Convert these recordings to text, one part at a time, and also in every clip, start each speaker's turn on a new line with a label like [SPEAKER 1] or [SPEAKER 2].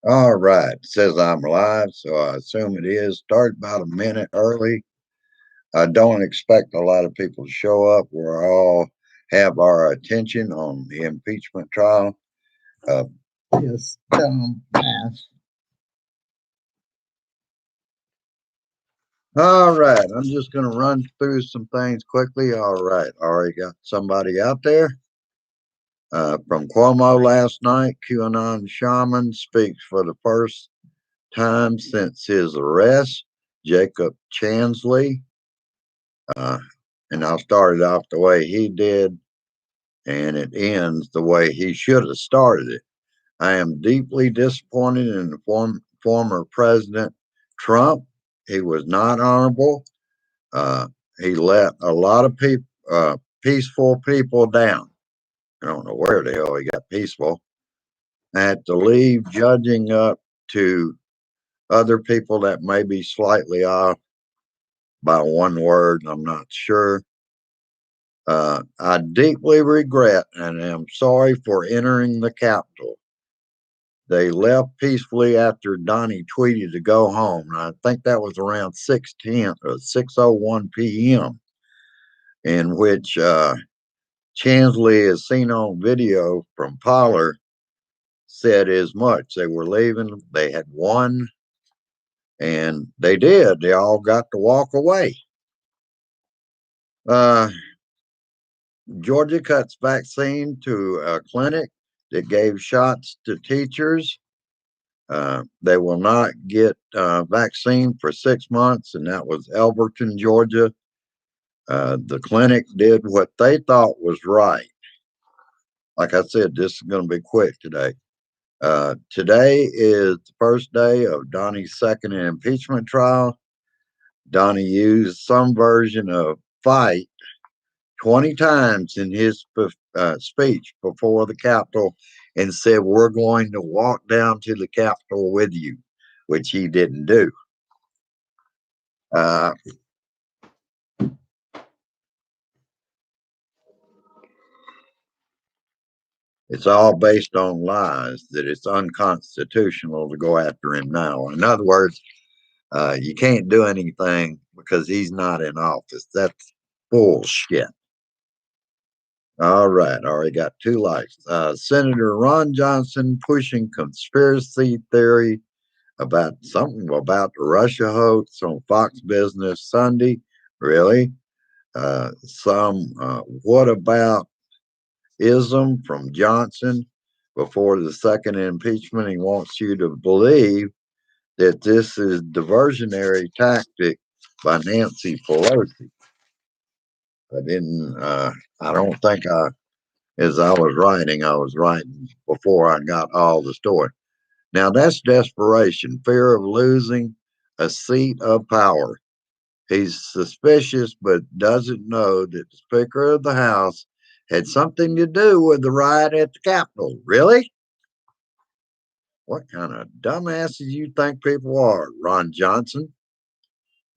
[SPEAKER 1] All right. It says I'm live, so I assume it is. Start about a minute early. I don't expect a lot of people to show up. We're all have our attention on the impeachment trial. Uh, yes, pass. All right. I'm just going to run through some things quickly. All right. Already got somebody out there. From Cuomo last night, QAnon shaman speaks for the first time since his arrest. Jacob Chansley. Uh, and I'll start it off the way he did, and it ends the way he should have started it. I am deeply disappointed in the former President Trump. He was not honorable. Uh, he let a lot of people, peaceful people down. I don't know where the hell he got peaceful. I had to leave judging up to other people that may be slightly off by one word. I'm not sure. I deeply regret and am sorry for entering the Capitol. They left peacefully after Donnie tweeted to go home. And I think that was around 6:10 or 6:01 p.m., in which Chansley, is seen on video from Pollard, said as much. They were leaving, they had won, and they did. They all got to walk away. Uh, Georgia cuts vaccine to a clinic that gave shots to teachers. They will not get vaccine for 6 months, and that was Elberton, Georgia. The clinic did what they thought was right. Like I said, this is going to be quick today. Today is the first day of Donnie's second impeachment trial. Donnie used some version of fight 20 times in his speech before the Capitol and said, "We're going to walk down to the Capitol with you," which he didn't do. Uh, it's all based on lies that it's unconstitutional to go after him now. In other words, you can't do anything because he's not in office. That's bullshit. All right, already got two likes. Senator Ron Johnson pushing conspiracy theory about something about the Russia hoax on Fox Business Sunday. Really? What about ism from Johnson before the second impeachment? He wants you to believe that this is diversionary tactic by Nancy Pelosi. I didn't. I don't think as I was writing before I got all the story. Now that's desperation, fear of losing a seat of power. He's suspicious, but doesn't know that the Speaker of the House had something to do with the riot at the Capitol. Really? What kind of dumbasses you think people are, Ron Johnson?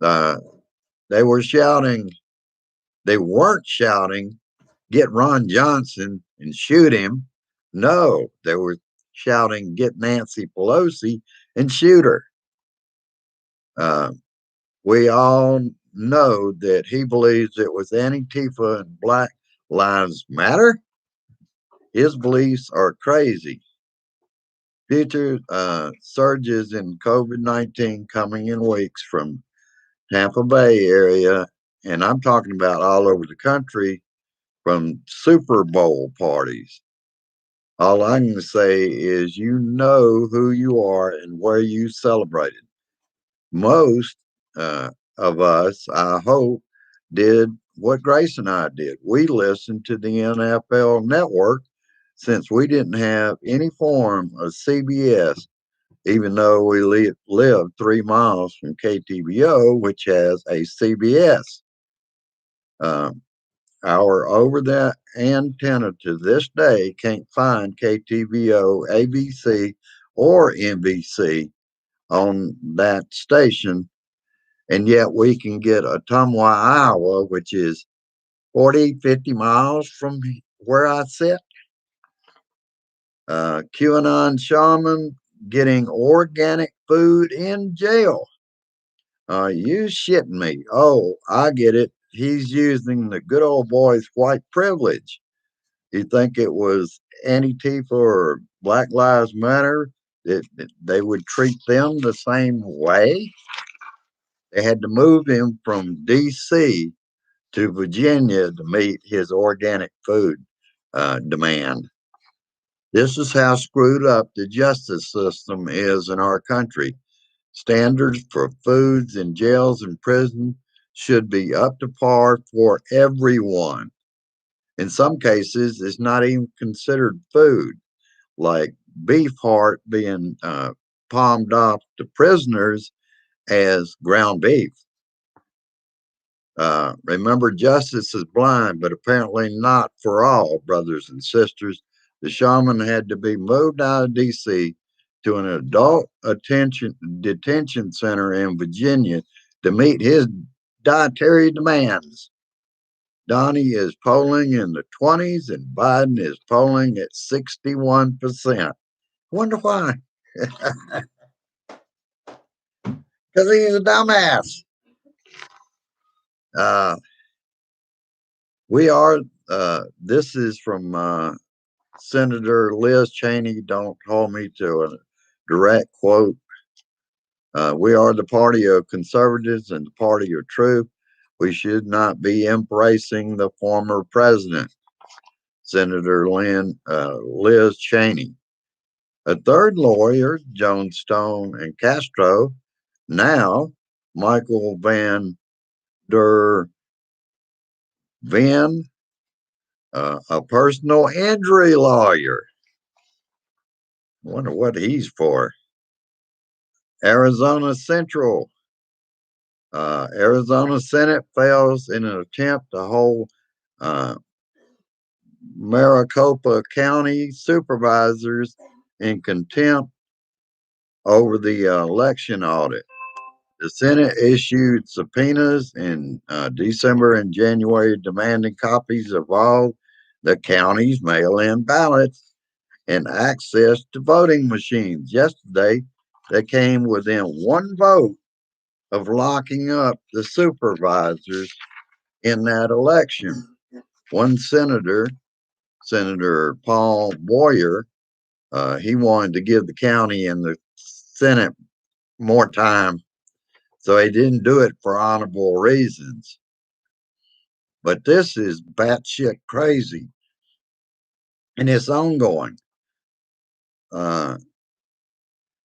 [SPEAKER 1] Uh, they were shouting, they weren't shouting, "Get Ron Johnson and shoot him." No, they were shouting, "Get Nancy Pelosi and shoot her." Uh, we all know that he believes it was Antifa and Black Lives Matter. His beliefs are crazy. Future surges in COVID-19 coming in weeks from Tampa Bay area, and I'm talking about all over the country from Super Bowl parties. All I can say is you know who you are and where you celebrated. Most of us, I hope, did what Grace and I did. We listened to the NFL network since we didn't have any form of CBS, even though we live 3 miles from KTVO, which has a CBS. Um, our over the antenna to this day can't find KTVO, ABC, or NBC on that station, and yet we can get Ottumwa, Iowa, which is 40, 50 miles from where I sit. QAnon shaman getting organic food in jail. You shitting me? Oh, I get it. He's using the good old boy's white privilege. You think it was Antifa or Black Lives Matter that they would treat them the same way? They had to move him from D.C. to Virginia to meet his organic food demand. This is how screwed up the justice system is in our country. Standards for foods in jails and prisons should be up to par for everyone. In some cases, it's not even considered food, like beef heart being palmed off to prisoners as ground beef. Remember, justice is blind, but apparently not for all, brothers and sisters. The shaman had to be moved out of D.C. to an adult detention center in Virginia to meet his dietary demands. Donnie is polling in the 20s and Biden is polling at 61%. Wonder why? Because he's a dumbass. Uh, we are, this is from Senator Liz Cheney. Don't hold me to a direct quote. We are the party of conservatives and the party of truth. We should not be embracing the former president, Senator Liz Cheney. A third lawyer, Joan Stone and Castro, now Michael Van der Ven, a personal injury lawyer. I wonder what he's for. Arizona Central. Arizona Senate fails in an attempt to hold uh, Maricopa County supervisors in contempt over the election audit. The Senate issued subpoenas in December and January demanding copies of all the county's mail in ballots and access to voting machines. Yesterday, they came within one vote of locking up the supervisors in that election. One senator, Senator Paul Boyer, he wanted to give the county and the Senate more time, so he didn't do it for honorable reasons. But this is batshit crazy, and it's ongoing. Uh,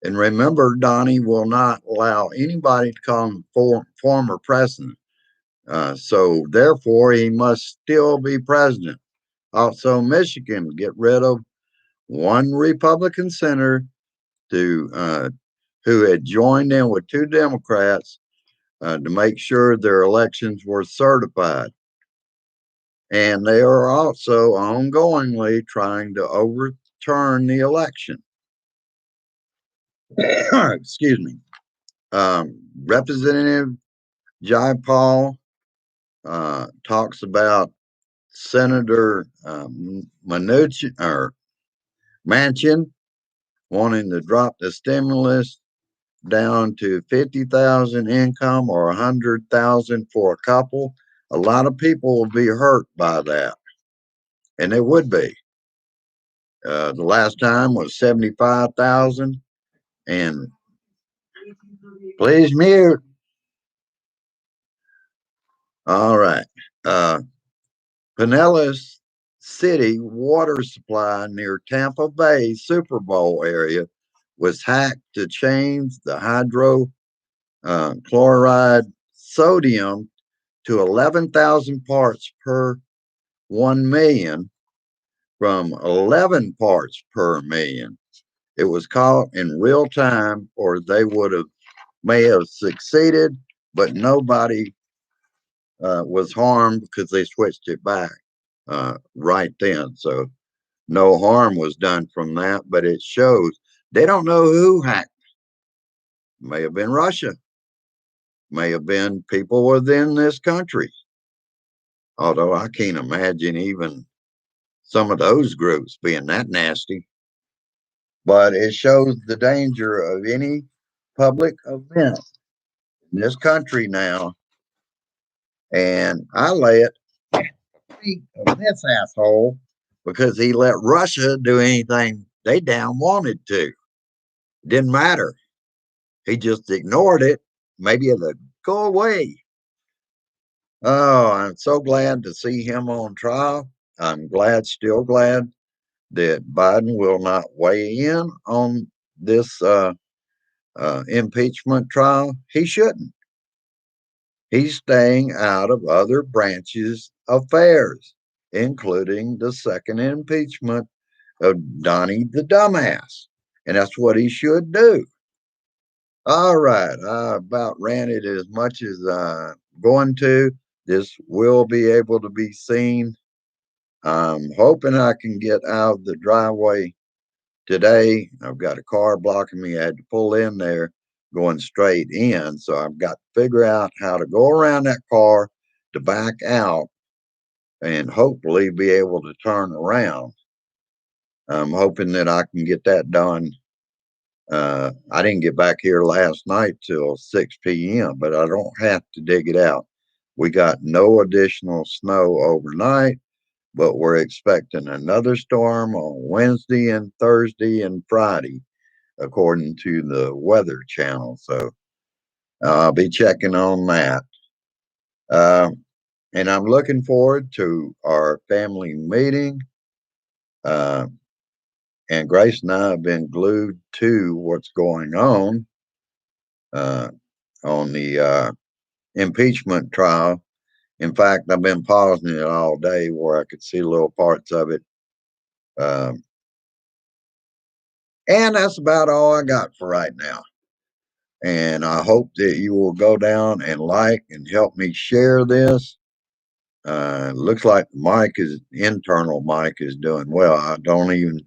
[SPEAKER 1] and remember, Donnie will not allow anybody to call him former president. So therefore, he must still be president. Also, Michigan get rid of one Republican senator who had joined in with two Democrats to make sure their elections were certified. And they are also ongoingly trying to overturn the election. Excuse me. Representative Jai Paul talks about Senator Manchin wanting to drop the stimulus down to 50,000 income or 100,000 for a couple. A lot of people will be hurt by that, and it would be. The last time was 75,000, and please mute. All right. Pinellas City water supply near Tampa Bay Super Bowl area was hacked to change the hydrochloride sodium to 11,000 parts per 1 million from 11 parts per million. It was caught in real time, or they may have succeeded, but nobody was harmed because they switched it back right then. So no harm was done from that, but it shows they don't know who hacked. May have been Russia, may have been people within this country. Although I can't imagine even some of those groups being that nasty. but it shows the danger of any public event in this country now. And I lay it at the feet of this asshole because he let Russia do anything they damn wanted to. Didn't matter. He just ignored it. Maybe it'll go away. Oh, I'm so glad to see him on trial. I'm glad, still glad, that Biden will not weigh in on this impeachment trial. He shouldn't. He's staying out of other branches' affairs, including the second impeachment of Donnie the dumbass. And that's what he should do. All right. I about ranted as much as I'm going to. This will be able to be seen. I'm hoping I can get out of the driveway today. I've got a car blocking me. I had to pull in there going straight in. So I've got to figure out how to go around that car to back out and hopefully be able to turn around. I'm hoping that I can get that done. I didn't get back here last night till 6 p.m., but I don't have to dig it out. We got no additional snow overnight, but we're expecting another storm on Wednesday and Thursday and Friday, according to the Weather Channel. So I'll be checking on that. Uh, and I'm looking forward to our family meeting. Uh, and Grace and I have been glued to what's going uh, on the impeachment trial. In fact, I've been pausing it all day where I could see little parts of it. Um, and that's about all I got for right now. And I hope that you will go down and like and help me share this. Looks like the mic is internal mic is doing well. I don't even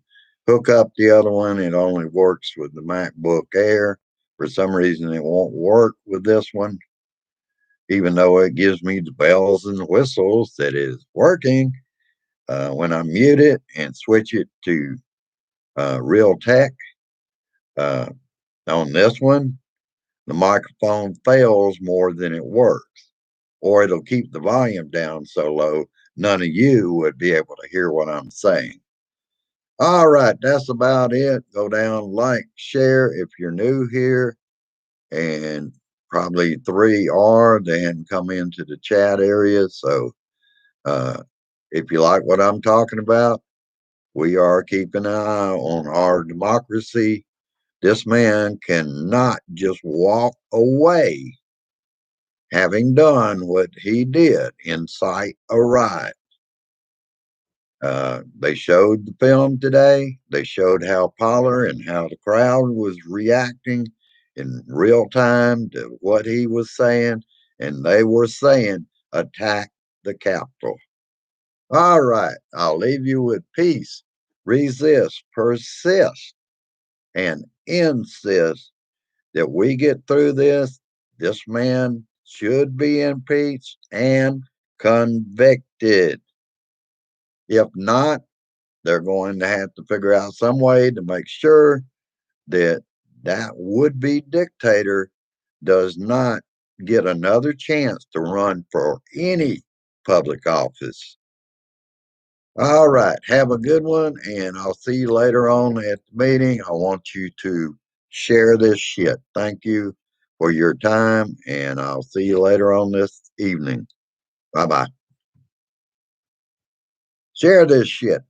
[SPEAKER 1] hook up the other one. It only works with the MacBook Air. For some reason, it won't work with this one, even though it gives me the bells and the whistles that is working. When I mute it and switch it to real tech uh, on this one, the microphone fails more than it works, or it'll keep the volume down so low none of you would be able to hear what I'm saying. All right, that's about it. Go down, like, share if you're new here, and probably three are. Then come into the chat area. So uh, if you like what I'm talking about, we are keeping an eye on our democracy. This man cannot just walk away having done what he did, incite a riot. They showed the film today. They showed how Pollard and how the crowd was reacting in real time to what he was saying. And they were saying, attack the Capitol. All right. I'll leave you with peace. Resist, persist, and insist that we get through this. This man should be impeached and convicted. If not, they're going to have to figure out some way to make sure that that would-be dictator does not get another chance to run for any public office. All right. Have a good one, and I'll see you later on at the meeting. I want you to share this shit. Thank you for your time, and I'll see you later on this evening. Bye bye. Share this shit.